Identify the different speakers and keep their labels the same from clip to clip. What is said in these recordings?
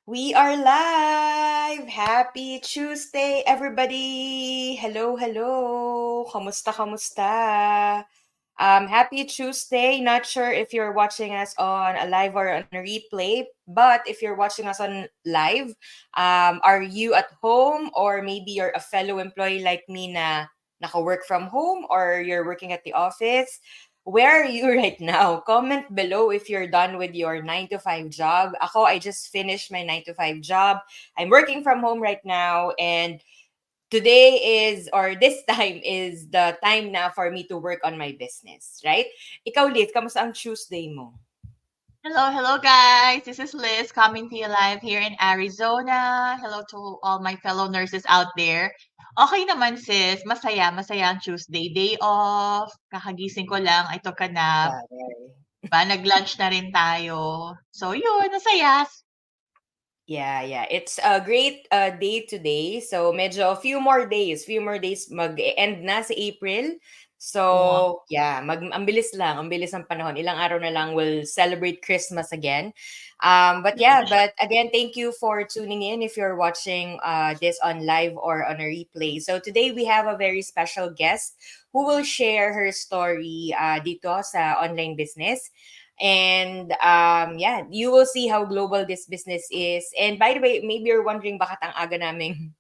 Speaker 1: We are live! Happy Tuesday, everybody! Hello, hello! Kamusta, kamusta? Happy Tuesday. Not sure if you're watching us on a live or on a replay, but if you're watching us on live, are you at home or maybe you're a fellow employee like me na naka-work from home or you're working at the office? Where are you right now? Comment below if you're done with your 9 to 5 job. Ako, I just finished my 9 to 5 job. I'm working from home right now and today is or this time is the time na for me to work on my business, right? Ikaw, Liz, kamusta ang Tuesday mo?
Speaker 2: Hello guys. This is Liz coming to you live here in Arizona. Hello to all my fellow nurses out there. Okay naman sis, masaya ang Tuesday. Day off, kakagising ko lang, I took a nap.
Speaker 1: Bagay.
Speaker 2: Nag-lunch na rin tayo. So yun, masaya.
Speaker 1: Yeah, yeah. It's a great day today. So medyo few more days mag-end na sa April.
Speaker 2: Wow.
Speaker 1: So, yeah, ang bilis lang, ang bilis ng panahon. Ilang araw na lang we'll celebrate Christmas again. But yeah, but again, thank you for tuning in if you're watching this on live or on a replay. So today we have a very special guest who will share her story dito sa online business. And yeah, you will see how global this business is. And by the way, maybe you're wondering bakit ang aga naming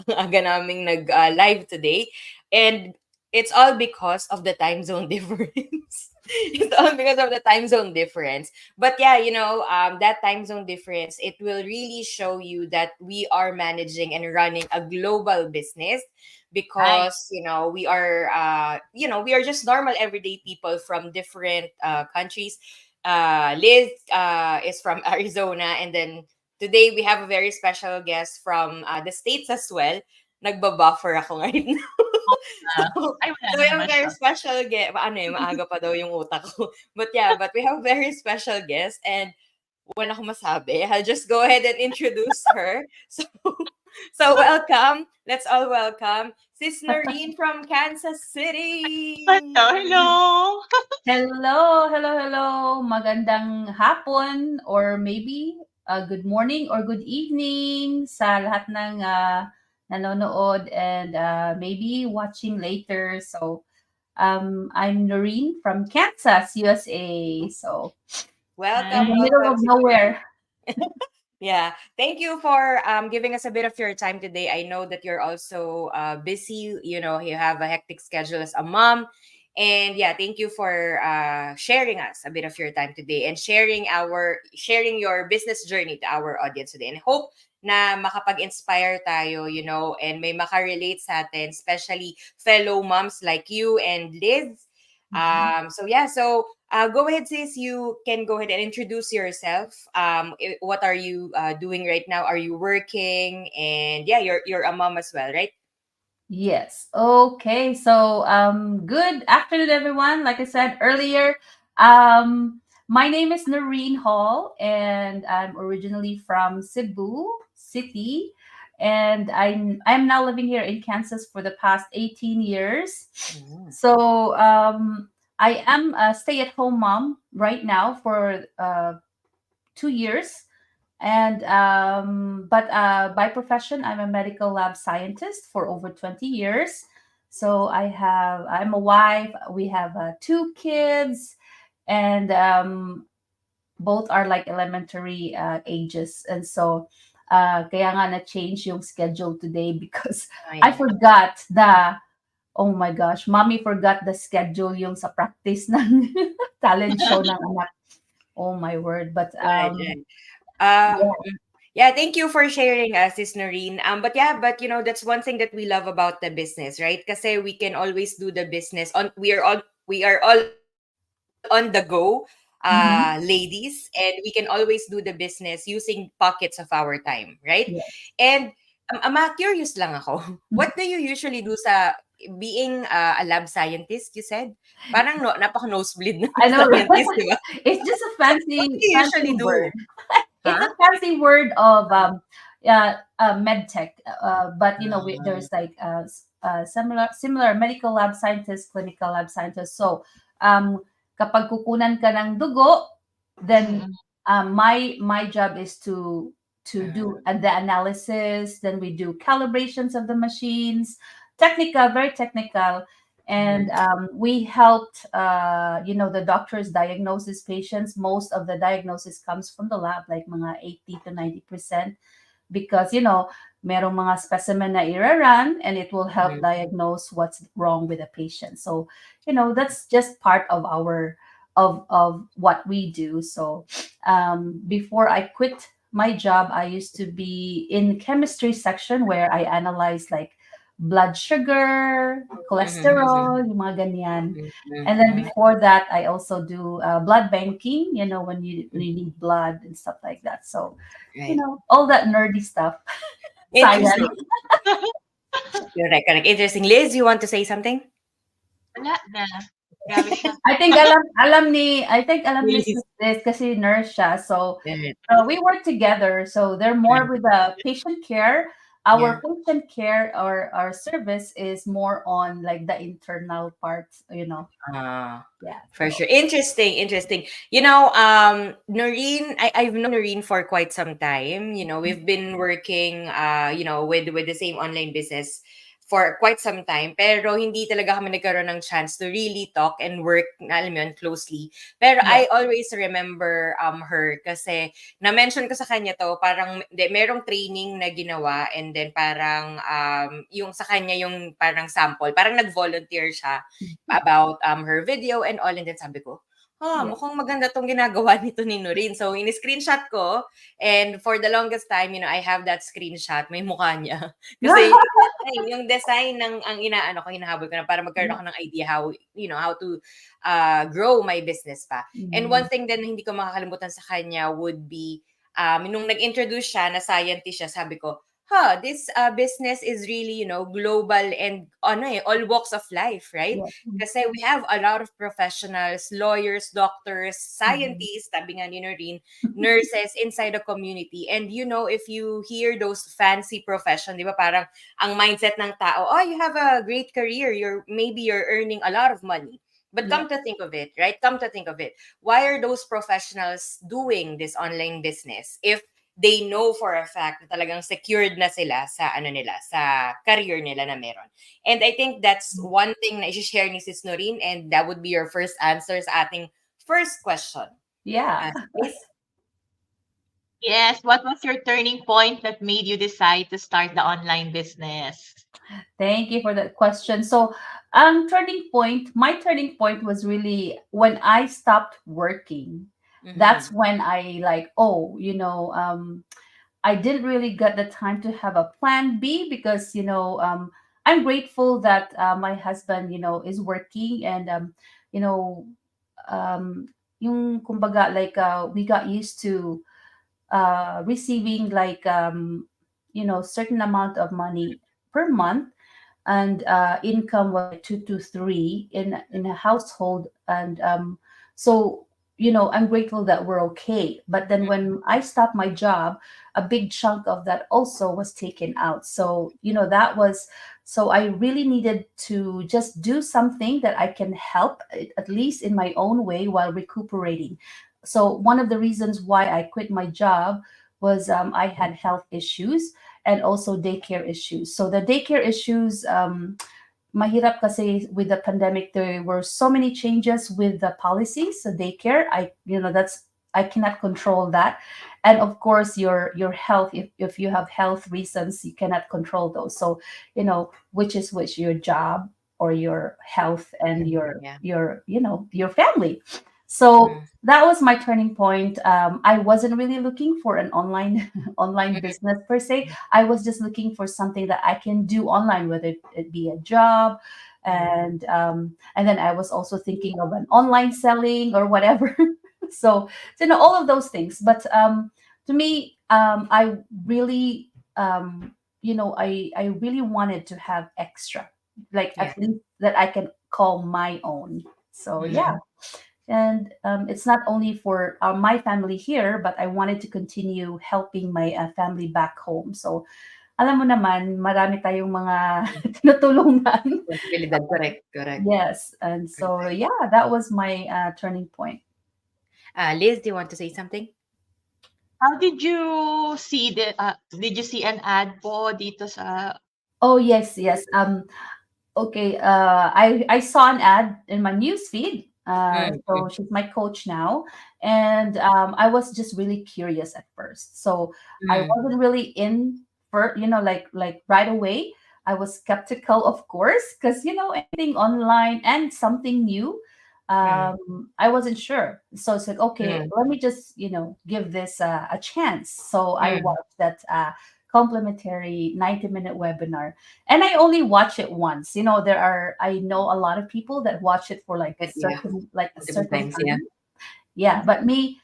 Speaker 1: ang aga naming nag live today. And it's all because of the time zone difference. It's all because of the time zone difference. But yeah, that time zone difference, it will really show you that we are managing and running a global business
Speaker 2: Hi.
Speaker 1: because we are just normal everyday people from different countries. Liz is from Arizona, and then today we have a very special guest from the States as well. Nagbabuffer ako ngayon.
Speaker 2: Ah,
Speaker 1: so,
Speaker 2: ay, wala
Speaker 1: so we have
Speaker 2: naman
Speaker 1: a very
Speaker 2: siya.
Speaker 1: special guest. Maaga pa daw yung utak ko. But yeah, but we have a very special guest and wala akong masabi. I'll just go ahead and introduce her. So welcome. Let's all welcome Sis Noreen from Kansas City.
Speaker 2: Hello.
Speaker 3: Hello, hello, hello. Magandang hapon or maybe good morning or good evening sa lahat ng nanonood and maybe watching later. So, I'm Noreen from Kansas, USA. So, in
Speaker 1: Welcome,
Speaker 3: the
Speaker 2: Hi.
Speaker 3: middle
Speaker 1: welcome,
Speaker 3: of
Speaker 1: Sis
Speaker 3: nowhere.
Speaker 1: Yeah, thank you for giving us a bit of your time today. I know that you're also busy. You have a hectic schedule as a mom, and yeah, thank you for sharing us a bit of your time today and sharing your business journey to our audience today. And I hope na makapag-inspire tayo, and may makarelate sa atin, especially fellow moms like you and Liz.
Speaker 2: Mhm.
Speaker 1: So yeah, so go ahead, sis. You can go ahead and introduce yourself. What are you doing right now? Are you working? And yeah, you're a mom as well, right?
Speaker 3: Yes. Okay. So, good afternoon, everyone. Like I said earlier, my name is Noreen Hall, and I'm originally from Cebu City, and I'm now living here in Kansas for the past 18 years.
Speaker 1: Mm.
Speaker 3: So, I am a stay-at-home mom right now for 2 years, and but by profession, I'm a medical lab scientist for over 20 years. So I'm a wife. We have two kids, and both are like elementary ages. And so kaya nga na-change yung schedule today because
Speaker 1: I
Speaker 3: I
Speaker 1: know.
Speaker 3: forgot oh my gosh, mommy forgot the schedule yung sa practice ng talent show ng anak. Oh my word. But
Speaker 1: Imagine. Um,
Speaker 3: yeah.
Speaker 1: mm, yeah, thank you for sharing us, Sis Noreen. But yeah, but that's one thing that we love about the business, right? Kasi we can always do the business on. We are all on the go,
Speaker 3: Mhm.
Speaker 1: ladies, and we can always do the business using pockets of our time, right?
Speaker 3: Yes.
Speaker 1: And curious lang ako. What do you usually do sa being a lab scientist? You said parang no, napaka nosebleed ng
Speaker 3: I know, right?
Speaker 1: scientist, di ba?
Speaker 3: It's just a
Speaker 1: What do
Speaker 3: fancy
Speaker 1: you
Speaker 3: fancy
Speaker 1: usually
Speaker 3: word.
Speaker 1: do?
Speaker 3: It's
Speaker 1: Huh?
Speaker 3: a fancy word of med tech. But
Speaker 1: Ah,
Speaker 3: there's like similar medical lab scientist, clinical lab scientist. So kapag kukunan ka ng dugo, then
Speaker 2: Mm.
Speaker 3: my job is to to
Speaker 1: Uh,
Speaker 3: do the analysis. Then we do calibrations of the machines, technical, very technical. And
Speaker 1: mhm,
Speaker 3: we helped, the doctors diagnose these patients. Most of the diagnosis comes from the lab, like mga 80 to 90%, because merong mga specimen na ira-run and it will help
Speaker 1: mhm,
Speaker 3: diagnose what's wrong with the patient. So that's just part of our of what we do. So before I quit my job, I used to be in chemistry section where I analyze like blood sugar,
Speaker 1: mhm,
Speaker 3: cholesterol, yung mga ganyan.
Speaker 1: mhm,
Speaker 3: And then
Speaker 1: mhm.
Speaker 3: before that, I also do blood banking, when you need blood and stuff like that. So
Speaker 1: Right.
Speaker 3: all that nerdy stuff.
Speaker 1: Interesting.
Speaker 3: Science.
Speaker 1: Correct, correct. Interesting. Liz, you want to say something?
Speaker 2: Wala na. Grabe siya.
Speaker 3: I think alam ni
Speaker 1: Please.
Speaker 3: Sis Liz kasi nurse siya. So
Speaker 1: Right.
Speaker 3: we work together. So they're more
Speaker 1: Right.
Speaker 3: with the patient care.
Speaker 1: Yeah.
Speaker 3: Our patient care or our service is more on like the internal parts.
Speaker 1: Ah,
Speaker 3: Yeah.
Speaker 1: for
Speaker 3: So
Speaker 1: sure. Interesting, interesting. Noreen, I've known Noreen for quite some time. We've been working with the same online business for quite some time. Pero hindi talaga kami nagkaroon ng chance to really talk and work, alam mo yun, closely. Pero
Speaker 3: yeah.
Speaker 1: I always remember her kasi na-mention ko sa kanya to, parang merong training na ginawa and then parang yung sa kanya yung parang sample, parang nag-volunteer siya about her video and all. And then sabi ko,
Speaker 3: Yeah.
Speaker 1: mukhang maganda tong ginagawa nito ni Noreen. So, in-screenshot ko. And for the longest time, I have that screenshot. May mukha niya. Kasi yung design ng ang inaano ko, hinahabol ko na para magkaroon
Speaker 3: Yeah.
Speaker 1: ako ng idea how to grow my business pa. And one
Speaker 3: Mhm.
Speaker 1: thing din na hindi ko makakalimutan sa kanya would be, nung nag-introduce siya, na scientist siya, sabi ko, this business is really, global and all walks of life, right?
Speaker 3: Yeah.
Speaker 1: Kasi we have a lot of professionals, lawyers, doctors,
Speaker 3: Mhm.
Speaker 1: scientists, sabi nga ni Noreen, nurses inside the community. And if you hear those fancy profession, di ba, parang ang mindset ng tao, oh, you have a great career, maybe you're earning a lot of money. But
Speaker 3: Yeah.
Speaker 1: come to think of it, right? Come to think of it, why are those professionals doing this online business if they know for a fact na talagang secured na sila sa sa career nila na meron. And I think that's one thing na i-share ni Sis Noreen, and that would be your first answer sa ating first question.
Speaker 3: Yeah.
Speaker 1: Please.
Speaker 2: Yes, what was your turning point that made you decide to start the online business?
Speaker 3: Thank you for that question. So, my turning point was really when I stopped working. That's
Speaker 1: Mm-hmm.
Speaker 3: when I like, I didn't really get the time to have a plan B because, I'm grateful that my husband, is working and, you know, yung kumbaga like we got used to receiving like certain amount of money per month, and income was like 2 to 3 in a household, and so I'm grateful that we're okay. But then when I stopped my job, a big chunk of that also was taken out. So that was, so I really needed to just do something that I can help at least in my own way while recuperating. So one of the reasons why I quit my job was I had health issues and also daycare issues. So the daycare issues, mahirap kasi with the pandemic, there were so many changes with the policies. So daycare, I cannot control that. And of course, your health, if you have health reasons, you cannot control those. So, which is which, your job or your health and your
Speaker 1: Yeah.
Speaker 3: your your family. So
Speaker 1: Mm-hmm.
Speaker 3: that was my turning point. I wasn't really looking for an online online business per se. I was just looking for something that I can do online, whether it be a job, and then I was also thinking of an online selling or whatever. So all of those things. But to me, I really I really wanted to have extra, like
Speaker 1: Yeah.
Speaker 3: at least that I can call my own. So
Speaker 1: Mm-hmm.
Speaker 3: yeah, and it's not only for my family here, but I wanted to continue helping my family back home. So alam mo naman, marami tayong mga tinutulungan.
Speaker 1: Responsibilidad. Correct. Correct.
Speaker 3: Yes, and so
Speaker 1: Correct.
Speaker 3: yeah, that was my turning point.
Speaker 1: Liz, do you want to say something?
Speaker 2: How did you see did you see an ad po dito sa
Speaker 3: Oh yes, yes. Okay, I saw an ad in my news feed. So
Speaker 1: Mm-mm.
Speaker 3: she's my coach now, and I was just really curious at first. So I
Speaker 1: Mm,
Speaker 3: wasn't really in for like right away. I was skeptical, of course, because anything online and something new.
Speaker 1: mm,
Speaker 3: I wasn't sure, so it's like okay,
Speaker 1: mm,
Speaker 3: let me just give this a chance. So I
Speaker 1: mm.
Speaker 3: watched that complimentary 90-minute webinar, and I only watch it once. I know a lot of people that watch it for like
Speaker 1: But yeah,
Speaker 3: a
Speaker 1: multiple
Speaker 3: certain
Speaker 1: times, yeah.
Speaker 3: time. Yeah, but me,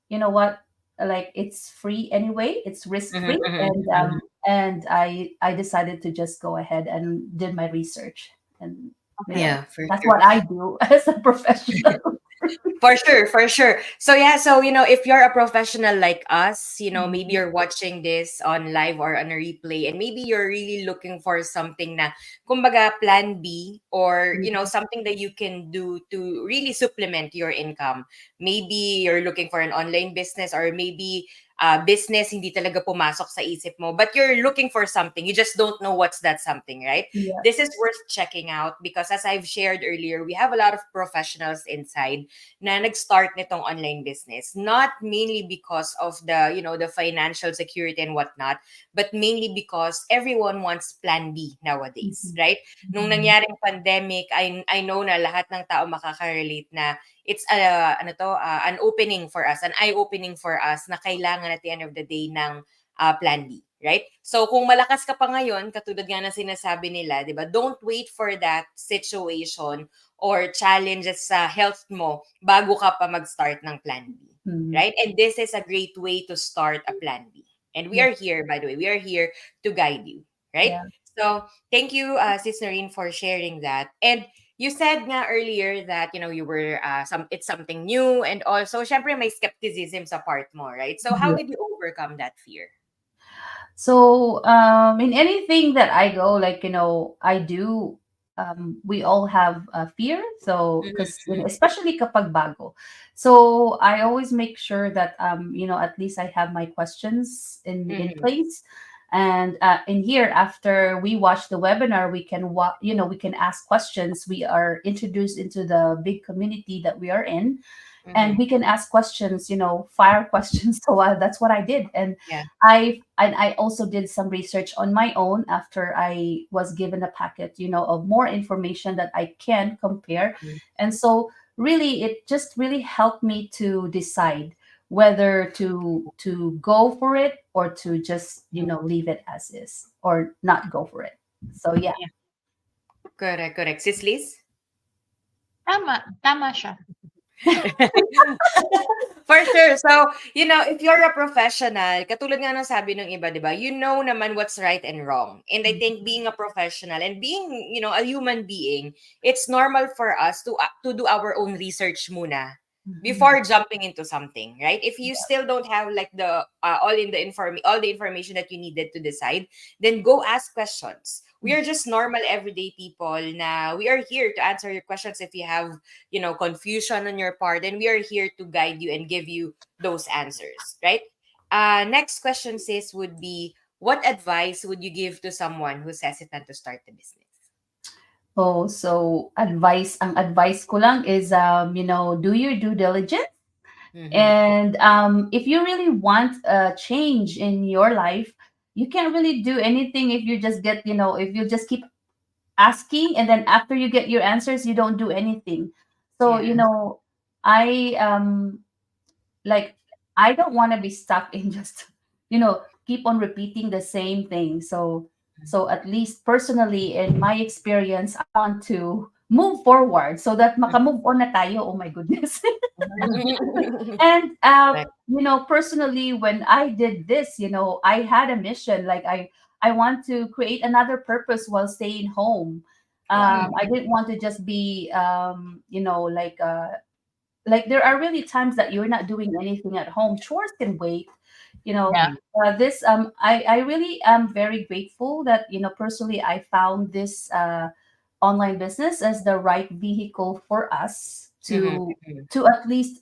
Speaker 3: you know what? Like it's free anyway. It's risk
Speaker 1: Mhm,
Speaker 3: free,
Speaker 1: mhm,
Speaker 3: and
Speaker 1: mhm.
Speaker 3: I decided to just go ahead and did my research, and
Speaker 2: okay.
Speaker 1: Yeah, for
Speaker 3: that's
Speaker 1: sure.
Speaker 3: what I do as a professional.
Speaker 1: For sure, for sure. So yeah, so if you're a professional like us, maybe
Speaker 3: Mhm.
Speaker 1: you're watching this on live or on a replay, and maybe you're really looking for something na, kumbaga, plan B, or
Speaker 3: Mhm.
Speaker 1: something that you can do to really supplement your income. Maybe you're looking for an online business, or maybe business hindi talaga pumasok sa isip mo, but you're looking for something. You just don't know what's that something, right? This is
Speaker 3: Yes.
Speaker 1: worth checking out because, as I've shared earlier, we have a lot of professionals inside na nag-start nitong online business, not mainly because of the financial security and whatnot, but mainly because everyone wants plan B nowadays,
Speaker 3: Mhm.
Speaker 1: right? Nung
Speaker 3: Mhm.
Speaker 1: nangyaring pandemic, I know na lahat ng tao makaka-relate na it's an opening for us, an eye opening for us, na kailangan at the end of the day ng plan B, right? So kung malakas ka pa ngayon, katulad nga na sinasabi nila, 'di ba? Don't wait for that situation or challenges sa health mo bago ka pa mag-start ng plan B.
Speaker 3: Mhm.
Speaker 1: Right? And this is a great way to start a plan B. And we
Speaker 3: Yeah.
Speaker 1: are here, by the way, we are here to guide you. Right?
Speaker 3: Yeah.
Speaker 1: So thank you, Sis Noreen, for sharing that. And you said nga earlier that you were it's something new, and also syempre may skepticism sa part mo, right? So how
Speaker 3: Yeah.
Speaker 1: did you overcome that fear?
Speaker 3: So, in anything that I go, like, I do, we all have fear. So, because,
Speaker 1: Mm-hmm.
Speaker 3: especially kapag bago. So, I always make sure that, at least I have my questions in
Speaker 1: Mm-hmm.
Speaker 3: place. And in here, after we watch the webinar, we can ask questions. We are introduced into the big community that we are in, and
Speaker 1: Mm-hmm.
Speaker 3: we can ask questions, fire questions. So that's what I did, and
Speaker 1: Yeah.
Speaker 3: I also did some research on my own after I was given a packet, of more information that I can compare.
Speaker 1: Mm-hmm.
Speaker 3: And so really it just really helped me to decide whether to go for it or to just leave it as is or not go for it. So yeah.
Speaker 2: Yeah.
Speaker 1: Correct, correct. Sis Liz?
Speaker 2: Tama siya.
Speaker 1: For sure. So, if you're a professional, katulad nga ng sabi ng iba, di ba, you know naman what's right and wrong. And I think being a professional and being, a human being, it's normal for us to do our own research muna
Speaker 3: Mhm.
Speaker 1: before jumping into something, right? If you still don't have like the all the information that you needed to decide, then go ask questions. We are just normal everyday people na we are here to answer your questions if you have confusion on your part, and we are here to guide you and give you those answers, right? Next question, sis, would be, what advice would you give to someone who's hesitant to start the business?
Speaker 3: Oh, so ang advice ko lang is, do your due diligence.
Speaker 1: Mm-hmm.
Speaker 3: And if you really want a change in your life, you can't really do anything if you just if you just keep asking, and then after you get your answers, you don't do anything. So,
Speaker 1: Yeah.
Speaker 3: I like I don't want to be stuck in just keep on repeating the same thing. So at least personally in my experience, I want to move forward so that makamove on na tayo. Oh my goodness. And
Speaker 1: Correct.
Speaker 3: personally, when I did this, I had a mission. Like I want to create another purpose while staying home.
Speaker 1: Wow.
Speaker 3: I didn't want to just be like there are really times that you're not doing anything at home. Chores can wait. you know
Speaker 2: Yeah.
Speaker 1: Mhm.
Speaker 3: this I really am very grateful that personally I found this online business as the right vehicle for us
Speaker 1: Mm-hmm.
Speaker 3: to
Speaker 1: Mm-hmm.
Speaker 3: at least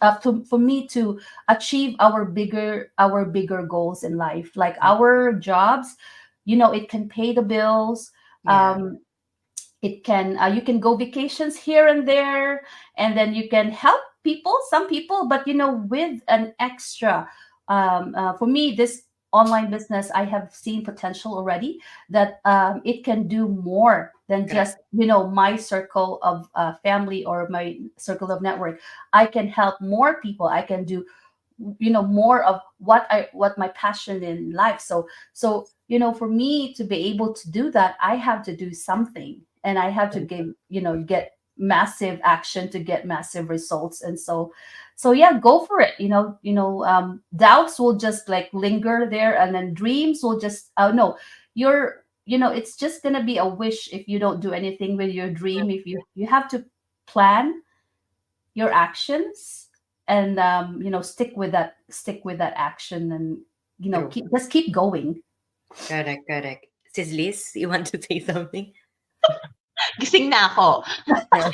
Speaker 3: for me to achieve our bigger goals in life, like our jobs. It can pay the bills.
Speaker 1: Yeah.
Speaker 3: um it can you can go vacations here and there, and then you can help people, some people, but with an extra. For me, this online business, I have seen potential already, that it can do more than
Speaker 1: Correct.
Speaker 3: just my circle of family or my circle of network. I can help more people. I can do more of what my passion in life. So for me to be able to do that, I have to do something, and I have to get massive action to get massive results. And so yeah, go for it. Doubts will just like linger there, and then dreams will just no, you're it's just gonna be a wish if you don't do anything with your dream. If you have to plan your actions, and stick with that action, and
Speaker 1: True.
Speaker 3: keep going.
Speaker 1: Correct. Correct. Sis Liz, you want to say something?
Speaker 2: Gising na ako.
Speaker 1: Yeah.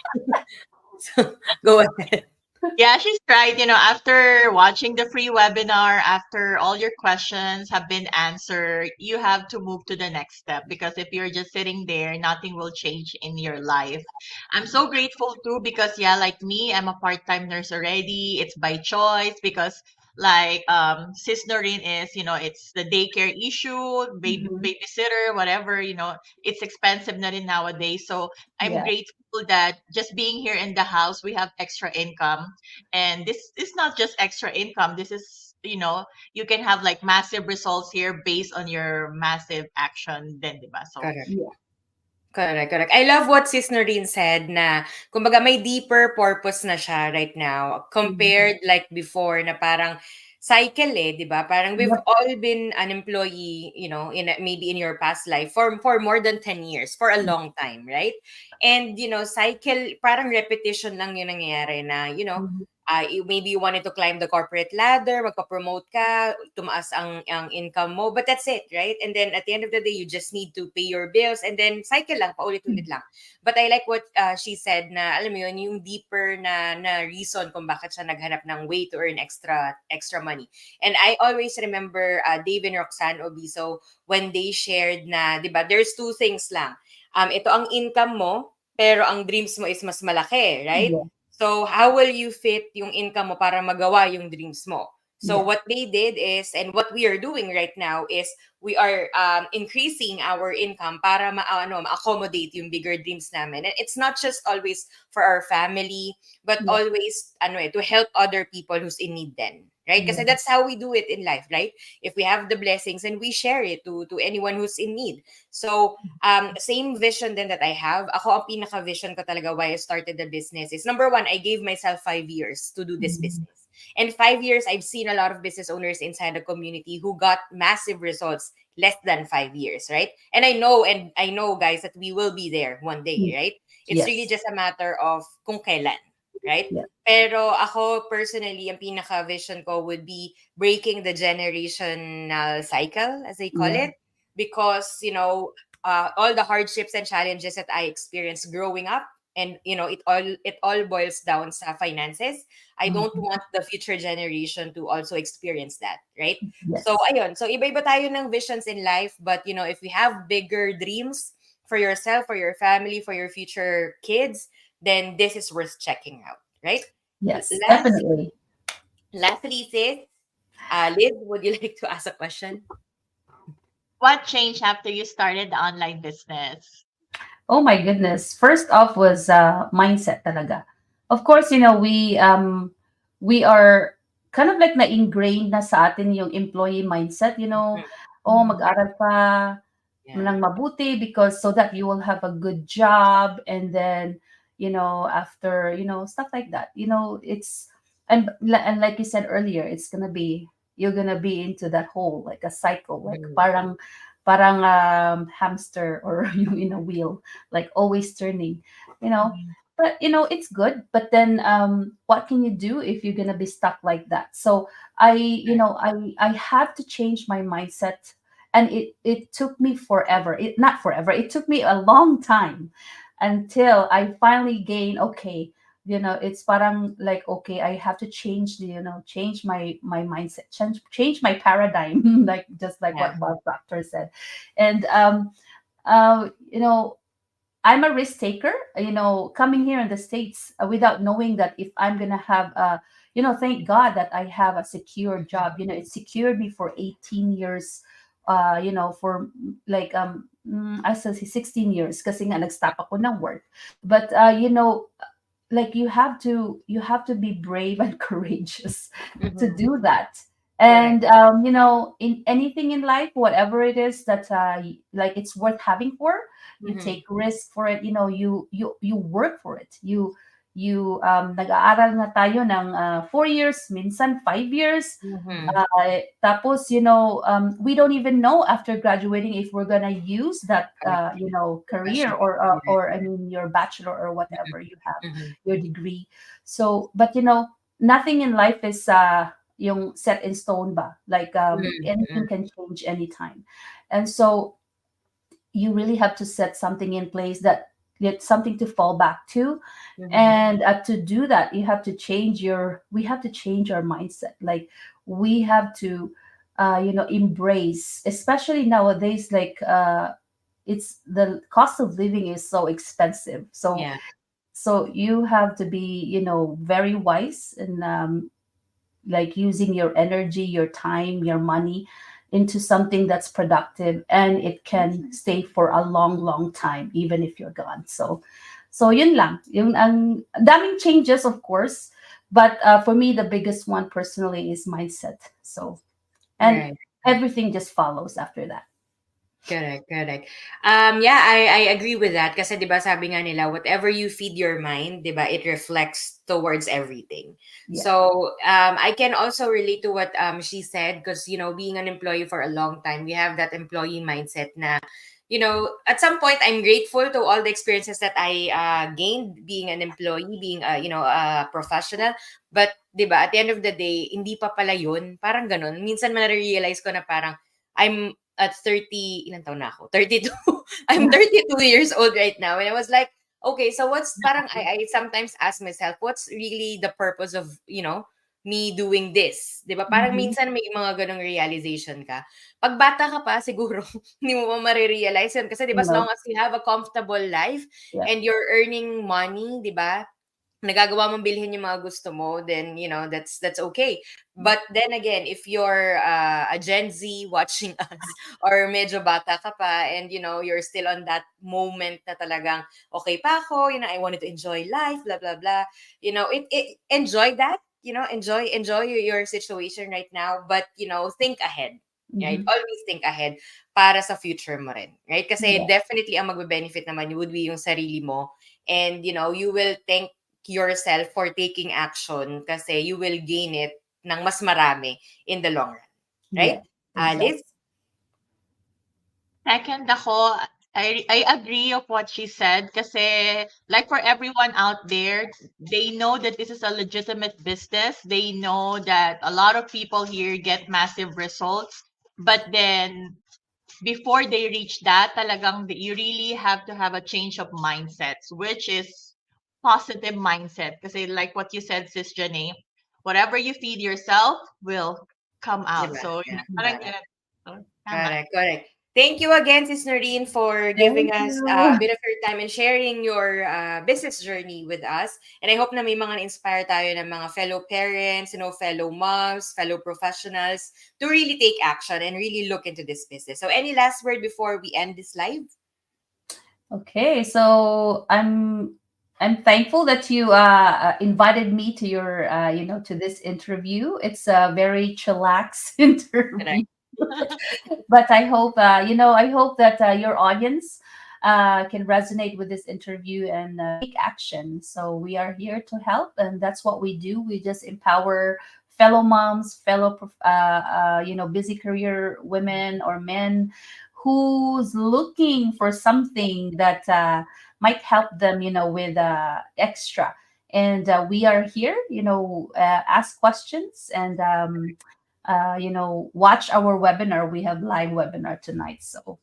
Speaker 1: So go ahead.
Speaker 2: Yeah, she's right. After watching the free webinar, after all your questions have been answered, you have to move to the next step, because if you're just sitting there, nothing will change in your life. I'm so grateful too, because yeah, like me, I'm a part-time nurse already. It's by choice, because like Sis Noreen is, it's the daycare issue,
Speaker 3: Mhm.
Speaker 2: babysitter, whatever, it's expensive na rin nowadays. So I'm
Speaker 3: Yeah,
Speaker 2: grateful that just being here in the house, we have extra income. And this is not just extra income. This is, you can have like massive results here based on your massive action then, diba? So
Speaker 1: Correct.
Speaker 3: yeah,
Speaker 1: Correct, correct. I love what Sis Noreen said na kumbaga may deeper purpose na siya right now
Speaker 3: mhm.
Speaker 1: compared like before na parang cycle eh, 'di ba? Parang we've
Speaker 3: Yep.
Speaker 1: all been an employee, maybe in your past life for more than 10 years, for a long time, right? And cycle parang repetition lang 'yung nangyayari na,
Speaker 3: Mhm.
Speaker 1: maybe you wanted to climb the corporate ladder, magpa-promote ka, tumaas ang income mo, but that's it, right? And then at the end of the day, you just need to pay your bills and then cycle lang, paulit-ulit lang. But I like what she said na, alam mo yun, yung deeper na reason kung bakit siya naghanap ng way to earn extra money. And I always remember Dave and Roxanne Obiso when they shared na, di ba, there's two things lang. Ito ang income mo, pero ang dreams mo is mas malaki, right?
Speaker 3: Yeah,
Speaker 1: So, how will you fit yung income mo para magawa yung dreams mo? So,
Speaker 3: yeah,
Speaker 1: what they did is, and what we are doing right now is, we are increasing our income para ma-accommodate yung bigger dreams namin. And it's not just always for our family, but
Speaker 3: yeah,
Speaker 1: always to help other people who's in need then. Right? Kasi
Speaker 3: yeah,
Speaker 1: that's how we do it in life, right? If we have the blessings and we share it to anyone who's in need. So, same vision then that I have. Ako, ang pinaka-vision ko talaga why I started the business is, number one, I gave myself 5 years to do this
Speaker 3: mhm.
Speaker 1: business. And 5 years, I've seen a lot of business owners inside the community who got massive results less than 5 years, right? And I know, guys, that we will be there one day,
Speaker 3: Mm.
Speaker 1: right? It's really
Speaker 3: Yes,
Speaker 1: just a matter of kung kailan, right?
Speaker 3: yeah,
Speaker 1: Pero ako, personally, ang pinaka-vision ko would be breaking the generational cycle, as they call
Speaker 3: yeah,
Speaker 1: it, because all the hardships and challenges that I experienced growing up, and it all boils down sa finances. I don't
Speaker 3: mhm.
Speaker 1: want the future generation to also experience that, right? So
Speaker 3: Yes,
Speaker 1: ayun, so iba-iba tayo ng visions in life, but if we have bigger dreams for yourself, for your family, for your future kids, then this is worth checking out, right?
Speaker 3: yes,
Speaker 1: Last,
Speaker 3: definitely.
Speaker 1: lastly, sis, Liz, would you like to ask a question?
Speaker 2: what changed after you started the online business?
Speaker 3: Oh my goodness. First off was mindset talaga. Of course, we are kind of like na-ingrained na sa atin yung employee mindset,
Speaker 1: Mhm.
Speaker 3: oh, mag-aral pa
Speaker 1: Yeah.
Speaker 3: ng mabuti, because so that you will have a good job, and then after stuff like that. It's and like you said earlier, it's gonna be you're gonna be into that hole, like a cycle, like
Speaker 1: Mhm.
Speaker 3: parang hamster, or you in a wheel, like always turning, you know
Speaker 2: Mhm.
Speaker 3: but it's good, but then what can you do if you're gonna be stuck like that? So I had to change my mindset, and it took me forever. It Not forever, it took me a long time until I finally gained, okay, it's parang like, okay, I have to change change my mindset, change my paradigm, like just like
Speaker 1: Yeah.
Speaker 3: what Bob Proctor said. And uh, you know, I'm a risk taker, coming here in the States, without knowing that if I'm going to have thank God that I have a secure job. It secured me for 18 years, for like, I said 16 years kasi nga nag-stop ako ng work. But, like you have to be brave and courageous to
Speaker 1: Mm-hmm.
Speaker 3: do that.
Speaker 1: Correct.
Speaker 3: And in anything in life, whatever it is that like it's worth having for, you
Speaker 1: Mm-hmm.
Speaker 3: take risk for it. You work for it. Nag-aaral nga tayo ng 4 years, minsan 5 years.
Speaker 1: Mm-hmm.
Speaker 3: Tapos, we don't even know after graduating if we're gonna use that,
Speaker 1: Correct.
Speaker 3: career,
Speaker 1: Professional.
Speaker 3: or
Speaker 1: Yeah.
Speaker 3: I mean, your bachelor or whatever you have,
Speaker 1: Mm-hmm.
Speaker 3: your degree. So, but nothing in life is yung set in stone ba? Like,
Speaker 1: Mm-hmm.
Speaker 3: anything can change anytime, and so you really have to set something in place that it's something to fall back to.
Speaker 1: Mm-hmm.
Speaker 3: And to do that, we have to change our mindset. Like, we have to embrace, especially nowadays, like, it's the cost of living is so expensive. So
Speaker 1: Yeah.
Speaker 3: you have to be very wise, and like using your energy, your time, your money into something that's productive, and it can stay for a long, long time, even if you're gone. So yun lang. Yung ang daming changes, of course, but for me, the biggest one personally is mindset. So, and
Speaker 1: Right.
Speaker 3: everything just follows after that.
Speaker 1: Correct, correct. Yeah, I agree with that. Kasi 'di ba sabi nga nila, whatever you feed your mind, 'di ba, it reflects towards everything.
Speaker 3: Yeah.
Speaker 1: So, I can also relate to what she said, because being an employee for a long time, we have that employee mindset na, at some point I'm grateful to all the experiences that I gained being an employee, being a professional. But 'di ba, at the end of the day, hindi pa pala 'yun. Parang ganun. Minsan ma-realize ko na parang I'm at 30, ilang taon na ako? 32. I'm 32 years old right now. And I was like, okay, so what's, parang I sometimes ask myself, what's really the purpose of, me doing this? 'Di ba? Parang
Speaker 3: Mhm.
Speaker 1: minsan may mga ganong realization ka. Pag bata ka pa, siguro, hindi mo pa marirealize yun. Kasi 'di ba, as long
Speaker 3: No.
Speaker 1: as you have a comfortable life
Speaker 3: Yeah.
Speaker 1: and you're earning money, 'di ba? Nagagawa mong bilhin yung mga gusto mo, then that's okay. But then again, if you're a Gen Z watching us, or medyo bata ka pa, and you're still on that moment na talagang okay pa ako, I wanted to enjoy life, blah blah blah, enjoy that, enjoy your situation right now, but think ahead. Right?
Speaker 3: Mhm.
Speaker 1: Always think ahead para sa future mo rin. Right? Kasi
Speaker 3: Yeah.
Speaker 1: definitely ang magbe-benefit naman would be yung sarili mo, and you will thank yourself for taking action kasi you will gain it ng mas marami in the long run.
Speaker 3: Yeah.
Speaker 1: Right?
Speaker 3: Exactly.
Speaker 1: Liz?
Speaker 2: Second ako, I agree of what she said kasi like for everyone out there, they know that this is a legitimate business. They know that a lot of people here get massive results. But then before they reach that, talagang you really have to have a change of mindsets, which is positive mindset. Kasi like what you said, Sis Janae, whatever you feed yourself will come out.
Speaker 1: Diba?
Speaker 2: So,
Speaker 1: Yeah,
Speaker 3: Mhm.
Speaker 2: parang
Speaker 1: correct.
Speaker 2: ganun. Oh, tama.
Speaker 1: Correct, correct. Thank you again, Sis Noreen, for giving
Speaker 3: Thank
Speaker 1: us a
Speaker 3: you.
Speaker 1: bit of your time and sharing your business journey with us. And I hope na may mga na-inspire tayo ng mga fellow parents, fellow moms, fellow professionals to really take action and really look into this business. So any last word before we end this live?
Speaker 3: Okay, so I'm thankful that you invited me to your to this interview. It's a very chillax
Speaker 1: Correct.
Speaker 3: interview, but I hope that your audience can resonate with this interview and take action. So we are here to help, and that's what we do. We just empower fellow moms, fellow busy career women or men who's looking for something that might help them, with extra. And we are here, ask questions, and watch our webinar. We have live webinar tonight. So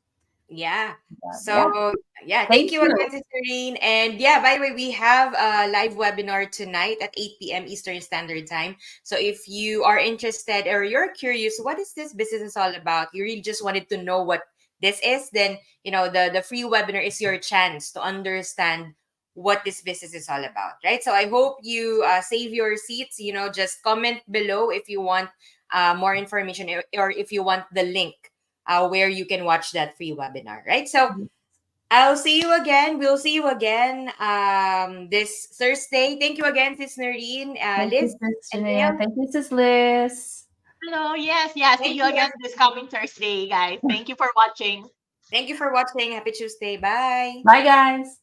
Speaker 1: Yeah.
Speaker 3: Yeah.
Speaker 1: So yeah, thank
Speaker 3: Thank
Speaker 1: you
Speaker 3: you.
Speaker 1: again, Sister Reen. And yeah, by the way, we have a live webinar tonight at 8 p.m. Eastern Standard Time. So if you are interested or you're curious, what is this business is all about? You really just wanted to know what this is, then the free webinar is your chance to understand what this business is all about, right? So I hope you save your seats. Just comment below if you want more information, or if you want the link where you can watch that free webinar, right? So I'll see you again. We'll see you again this Thursday. Thank you again, Sis Noreen,
Speaker 3: Thank you,
Speaker 1: Liz,
Speaker 3: Sis
Speaker 1: and
Speaker 3: Janea.
Speaker 1: Neil.
Speaker 3: Thank you, Sis Liz.
Speaker 2: Hello, yes, yeah. See
Speaker 1: Thank
Speaker 2: you
Speaker 1: you.
Speaker 2: again this coming Thursday, guys. Thank you for watching.
Speaker 1: Thank you for watching. Happy Tuesday. Bye.
Speaker 3: Bye, guys.